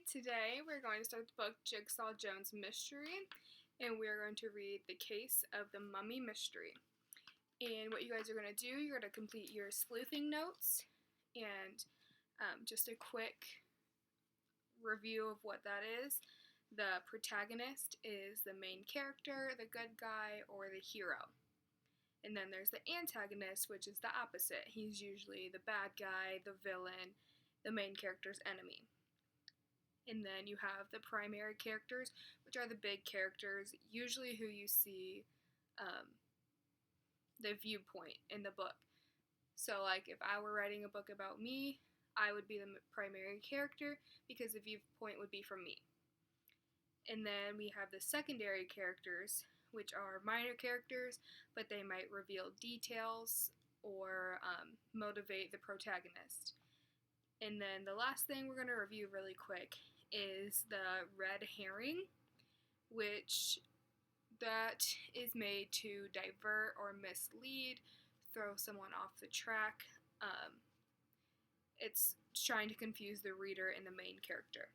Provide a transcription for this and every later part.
Today we're going to start the book Jigsaw Jones Mystery, and we are going to read The Case of the Mummy Mystery. And what you guys are going to do, you're going to complete your sleuthing notes, and just a quick review of what that is. The protagonist is the main character, the good guy, or the hero. And then there's the antagonist, which is the opposite. He's usually the bad guy, the villain, the main character's enemy. And then you have the primary characters, which are the big characters, usually who you see the viewpoint in the book. So, like, if I were writing a book about me, I would be the primary character because the viewpoint would be from me. And then we have the secondary characters, which are minor characters, but they might reveal details or motivate the protagonist. And then the last thing we're going to review really quick is the red herring, which that is made to divert or mislead, throw someone off the track. It's trying to confuse the reader and the main character.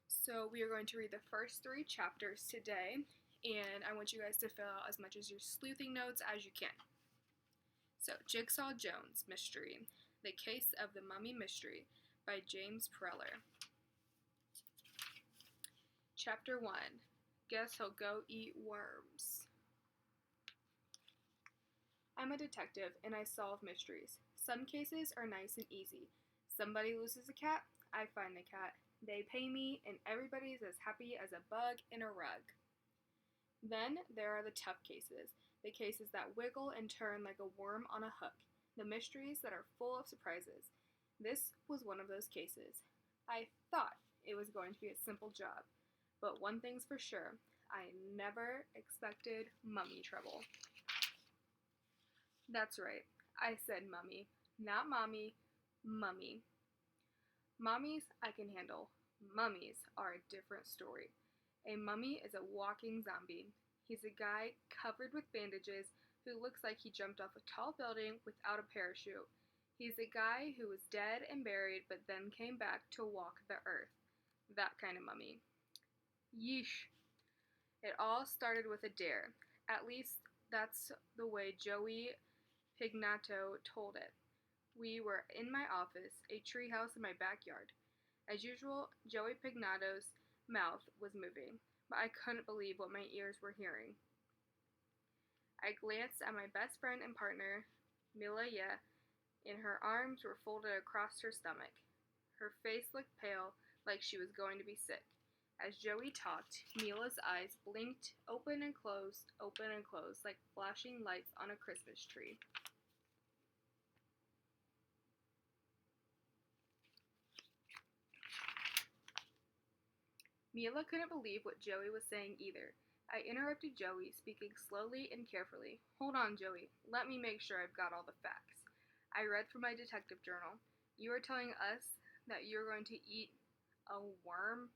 So we are going to read the first 3 chapters today, and I want you guys to fill out as much as your sleuthing notes as you can. So, Jigsaw Jones Mystery, The Case of the Mummy Mystery by James Preller. Chapter 1, Guess He'll Go Eat Worms. I'm a detective and I solve mysteries. Some cases are nice and easy. Somebody loses a cat, I find the cat. They pay me and everybody's as happy as a bug in a rug. Then there are the tough cases, the cases that wiggle and turn like a worm on a hook, the mysteries that are full of surprises. This was one of those cases. I thought it was going to be a simple job, but one thing's for sure, I never expected mummy trouble. That's right, I said mummy, not mommy, mummy. Mummies I can handle. Mummies are a different story. A mummy is a walking zombie. He's a guy covered with bandages who looks like he jumped off a tall building without a parachute. He's a guy who was dead and buried but then came back to walk the earth. That kind of mummy. Yeesh. It all started with a dare. At least that's the way Joey Pignato told it. We were in my office, a treehouse in my backyard. As usual, Joey Pignato's mouth was moving, but I couldn't believe what my ears were hearing. I glanced at my best friend and partner, Mila Ye, and her arms were folded across her stomach. Her face looked pale, like she was going to be sick. As Joey talked, Mila's eyes blinked, open and closed, like flashing lights on a Christmas tree. Mila couldn't believe what Joey was saying either. I interrupted Joey, speaking slowly and carefully. Hold on, Joey. Let me make sure I've got all the facts. I read from my detective journal. You are telling us that you're going to eat a worm?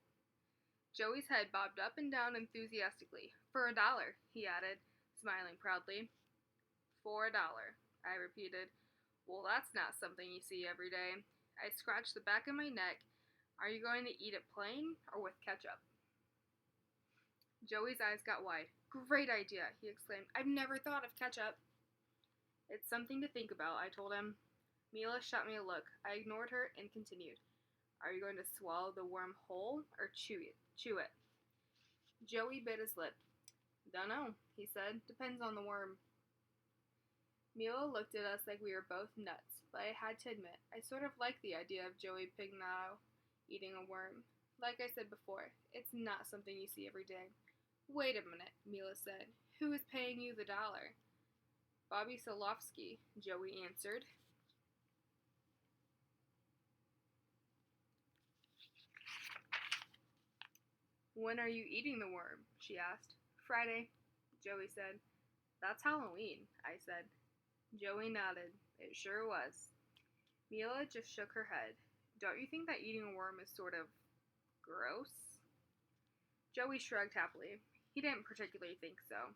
Joey's head bobbed up and down enthusiastically. For $1, he added, smiling proudly. For $1, I repeated. Well, that's not something you see every day. I scratched the back of my neck. Are you going to eat it plain or with ketchup? Joey's eyes got wide. Great idea, he exclaimed. I've never thought of ketchup. It's something to think about, I told him. Mila shot me a look. I ignored her and continued. Are you going to swallow the worm whole or chew it? Joey bit his lip. Dunno, he said. Depends on the worm. Mila looked at us like we were both nuts, but I had to admit, I sort of liked the idea of Joey Pignato eating a worm. Like I said before, it's not something you see every day. Wait a minute, Mila said. Who is paying you the $1? Bobby Solofsky, Joey answered. When are you eating the worm? She asked. Friday, Joey said. That's Halloween, I said. Joey nodded. It sure was. Mila just shook her head. Don't you think that eating a worm is sort of gross? Joey shrugged happily. He didn't particularly think so.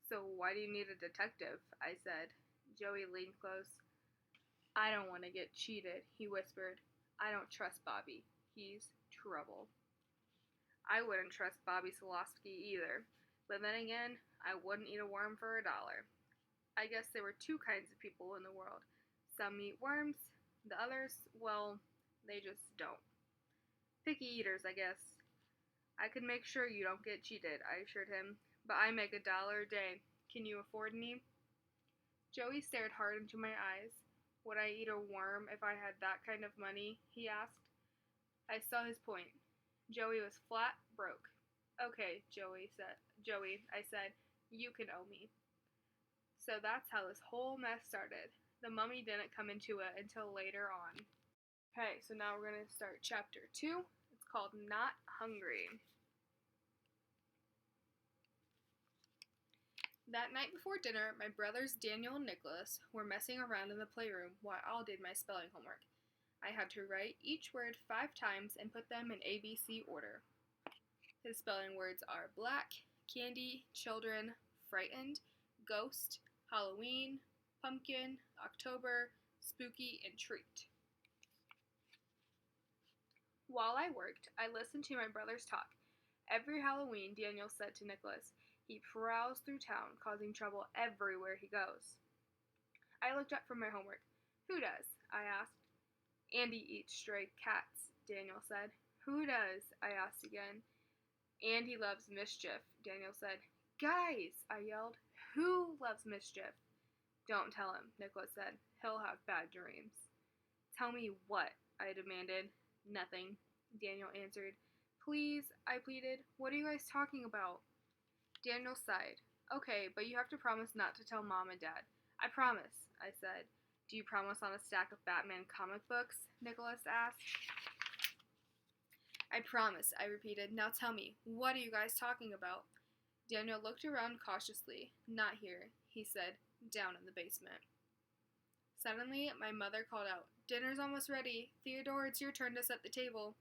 So why do you need a detective? I said. Joey leaned close. I don't want to get cheated, he whispered. I don't trust Bobby. he's trouble. I wouldn't trust Bobby Solosky either, but then again, I wouldn't eat a worm for $1. I guess there were two kinds of people in the world. Some eat worms, the others, well, they just don't. Picky eaters, I guess. I could make sure you don't get cheated, I assured him, but I make $1 a day. Can you afford me? Joey stared hard into my eyes. Would I eat a worm if I had that kind of money? He asked. I saw his point. Joey was flat broke. Okay, Joey, I said, you can owe me. So that's how this whole mess started. The mummy didn't come into it until later on. Okay, so now we're going to start chapter 2. It's called Not Hungry. That night before dinner, my brothers Daniel and Nicholas were messing around in the playroom while I did my spelling homework. I had to write each word 5 times and put them in ABC order. His spelling words are black, candy, children, frightened, ghost, Halloween, pumpkin, October, spooky, and treat. While I worked, I listened to my brothers talk. Every Halloween, Daniel said to Nicholas, he prowls through town, causing trouble everywhere he goes. I looked up from my homework. Who does? I asked. Andy eats stray cats, Daniel said. Who does? I asked again. Andy loves mischief, Daniel said. Guys, I yelled. Who loves mischief? Don't tell him, Nicholas said. He'll have bad dreams. Tell me what? I demanded. Nothing, Daniel answered. Please, I pleaded. What are you guys talking about? Daniel sighed. Okay, but you have to promise not to tell Mom and Dad. I promise, I said. Do you promise on a stack of Batman comic books? Nicholas asked. I promise, I repeated. Now tell me, what are you guys talking about? Daniel looked around cautiously. Not here, he said, down in the basement. Suddenly, my mother called out, Dinner's almost ready. Theodore, it's your turn to set the table.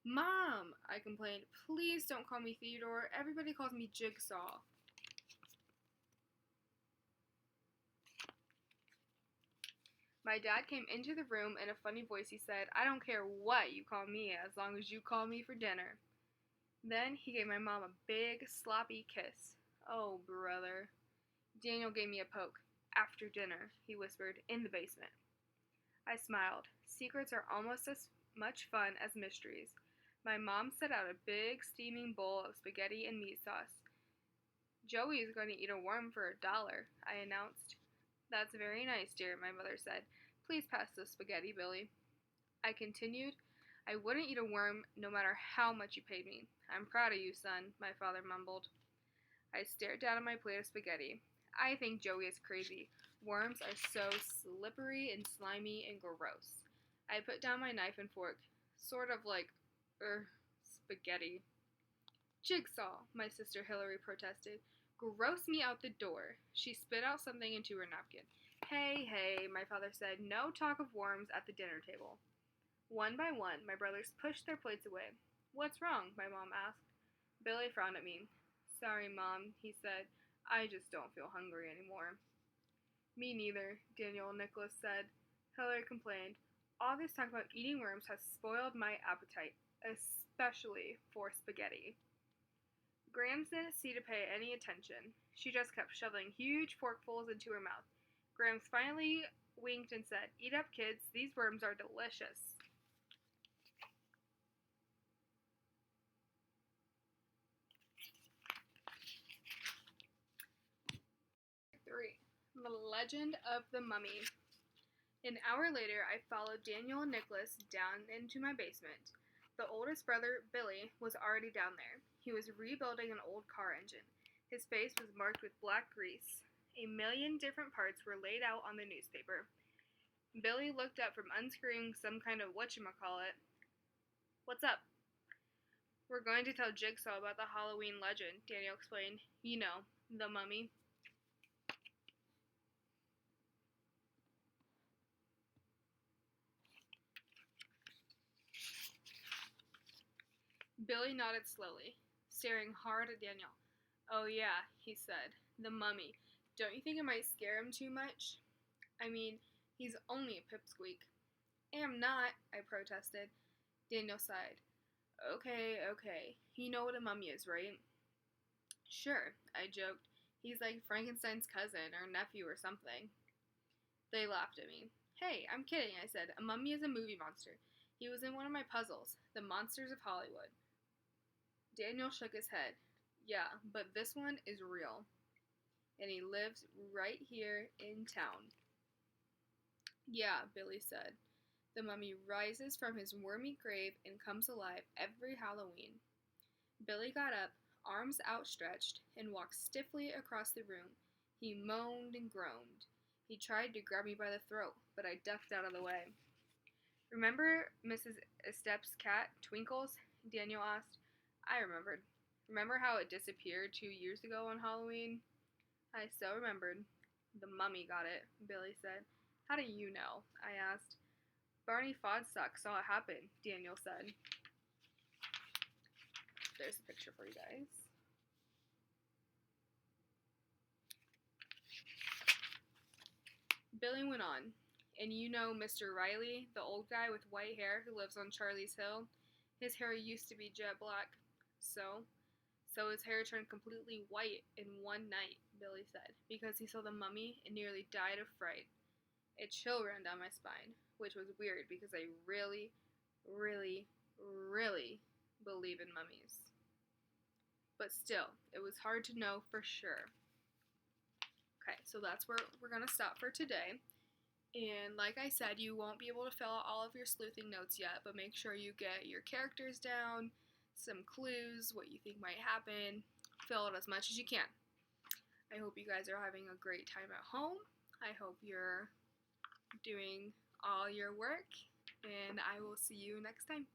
Mom, I complained. Please don't call me Theodore. Everybody calls me Jigsaw. My dad came into the room in a funny voice. He said, I don't care what you call me as long as you call me for dinner. Then he gave my mom a big, sloppy kiss. Oh, brother. Daniel gave me a poke. After dinner, he whispered, in the basement. I smiled. Secrets are almost as much fun as mysteries. My mom set out a big, steaming bowl of spaghetti and meat sauce. Joey is going to eat a worm for $1, I announced. That's very nice, dear, my mother said. Please pass the spaghetti, Billy. I continued. I wouldn't eat a worm no matter how much you paid me. I'm proud of you, son, my father mumbled. I stared down at my plate of spaghetti. I think Joey is crazy. Worms are so slippery and slimy and gross. I put down my knife and fork, sort of like, spaghetti. Jigsaw, my sister Hillary protested. Gross me out the door. She spit out something into her napkin. Hey, my father said, no talk of worms at the dinner table. One by one, my brothers pushed their plates away. What's wrong? My mom asked. Billy frowned at me. Sorry, Mom, he said. I just don't feel hungry anymore. Me neither, Daniel and Nicholas said. Hillary complained. All this talk about eating worms has spoiled my appetite, especially for spaghetti. Grams didn't seem to pay any attention. She just kept shoveling huge forkfuls into her mouth. Grams finally winked and said, Eat up, kids. These worms are delicious. The Legend of the Mummy. An hour later, I followed Daniel and Nicholas down into my basement. The oldest brother, Billy, was already down there. He was rebuilding an old car engine. His face was marked with black grease. 1,000,000 different parts were laid out on the newspaper. Billy looked up from unscrewing some kind of whatchamacallit. What's up? We're going to tell Jigsaw about the Halloween legend, Daniel explained. You know, the mummy. Billy nodded slowly, staring hard at Daniel. Oh yeah, he said, the mummy. Don't you think it might scare him too much? I mean, he's only a pipsqueak. I'm not, I protested. Daniel sighed. Okay, okay. You know what a mummy is, right? Sure, I joked. He's like Frankenstein's cousin or nephew or something. They laughed at me. Hey, I'm kidding, I said. A mummy is a movie monster. He was in one of my puzzles, The Monsters of Hollywood. Daniel shook his head. Yeah, but this one is real. And he lives right here in town. Yeah, Billy said. The mummy rises from his wormy grave and comes alive every Halloween. Billy got up, arms outstretched, and walked stiffly across the room. He moaned and groaned. He tried to grab me by the throat, but I ducked out of the way. Remember Mrs. Estep's cat, Twinkles? Daniel asked. I remembered. Remember how it disappeared 2 years ago on Halloween? I so remembered. The mummy got it, Billy said. How do you know? I asked. Barney Fodstock saw it happen, Daniel said. There's a picture for you guys. Billy went on. And you know Mr. Riley, the old guy with white hair who lives on Charlie's Hill? His hair used to be jet black. So his hair turned completely white in one night, Billy said, because he saw the mummy and nearly died of fright. A chill ran down my spine, which was weird because I really, really, really believe in mummies. But still, it was hard to know for sure. Okay, so that's where we're going to stop for today. And like I said, you won't be able to fill out all of your sleuthing notes yet, but make sure you get your characters down, some clues, what you think might happen. Fill out as much as you can. I hope you guys are having a great time at home. I hope you're doing all your work, and I will see you next time.